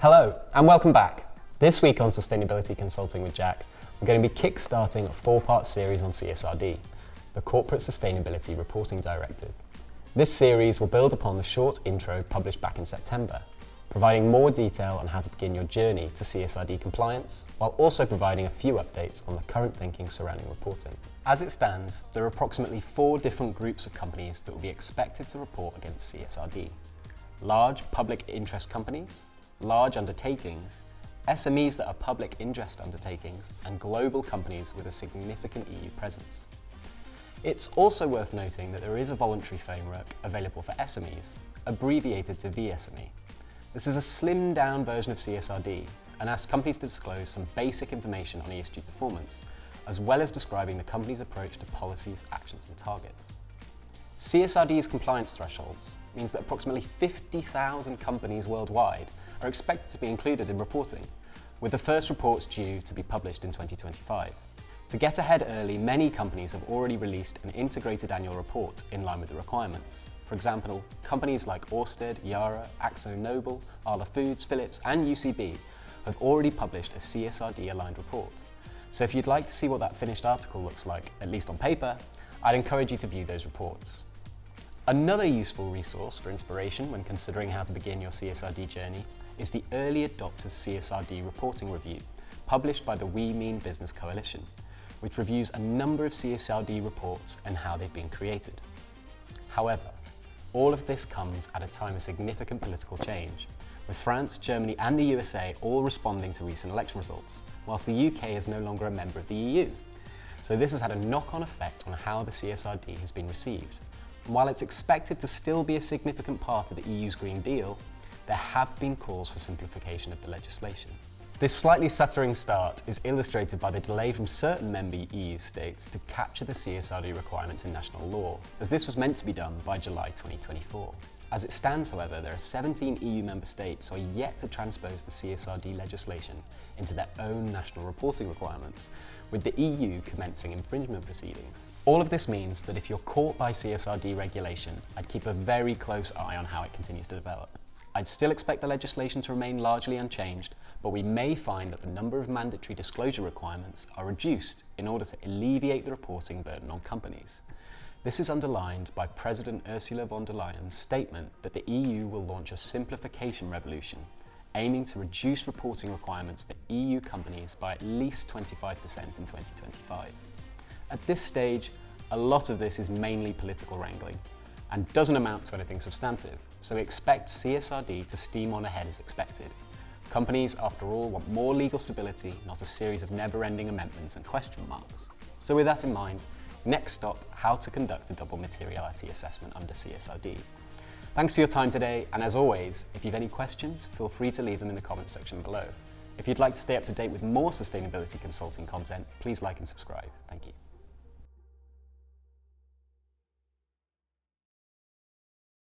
Hello and welcome back. This week on Sustainability Consulting with Jack, we're going to be kick-starting a 4-part series on CSRD, the Corporate Sustainability Reporting Directive. This series will build upon the short intro published back in September, providing more detail on how to begin your journey to CSRD compliance, while also providing a few updates on the current thinking surrounding reporting. As it stands, there are approximately 4 different groups of companies that will be expected to report against CSRD. Large public interest companies, large undertakings, SMEs that are public interest undertakings, and global companies with a significant EU presence. It's also worth noting that there is a voluntary framework available for SMEs, abbreviated to VSME. This is a slimmed down version of CSRD and asks companies to disclose some basic information on ESG performance, as well as describing the company's approach to policies, actions and targets. CSRD's compliance thresholds means that approximately 50,000 companies worldwide are expected to be included in reporting, with the first reports due to be published in 2025. To get ahead early, many companies have already released an integrated annual report in line with the requirements. For example, companies like Ørsted, Yara, AkzoNobel, Arla Foods, Philips and UCB have already published a CSRD-aligned report. So if you'd like to see what that finished article looks like, at least on paper, I'd encourage you to view those reports. Another useful resource for inspiration when considering how to begin your CSRD journey is the Early Adopters CSRD Reporting Review, published by the We Mean Business Coalition, which reviews a number of CSRD reports and how they've been created. However, all of this comes at a time of significant political change, with France, Germany and the USA all responding to recent election results, whilst the UK is no longer a member of the EU. So this has had a knock-on effect on how the CSRD has been received. And while it's expected to still be a significant part of the EU's Green Deal, there have been calls for simplification of the legislation. This slightly stuttering start is illustrated by the delay from certain member EU states to capture the CSRD requirements in national law, as this was meant to be done by July 2024. As it stands, however, there are 17 EU member states who are yet to transpose the CSRD legislation into their own national reporting requirements, with the EU commencing infringement proceedings. All of this means that if you're caught by CSRD regulation, I'd keep a very close eye on how it continues to develop. I'd still expect the legislation to remain largely unchanged, but we may find that the number of mandatory disclosure requirements are reduced in order to alleviate the reporting burden on companies. This is underlined by President Ursula von der Leyen's statement that the EU will launch a simplification revolution, aiming to reduce reporting requirements for EU companies by at least 25% in 2025. At this stage, a lot of this is mainly political wrangling and doesn't amount to anything substantive, so we expect CSRD to steam on ahead as expected. Companies, after all, want more legal stability, not a series of never-ending amendments and question marks. So with that in mind, next stop, how to conduct a double materiality assessment under CSRD. Thanks for your time today, and as always, if you have any questions, feel free to leave them in the comments section below. If you'd like to stay up to date with more sustainability consulting content, please like and subscribe. Thank you.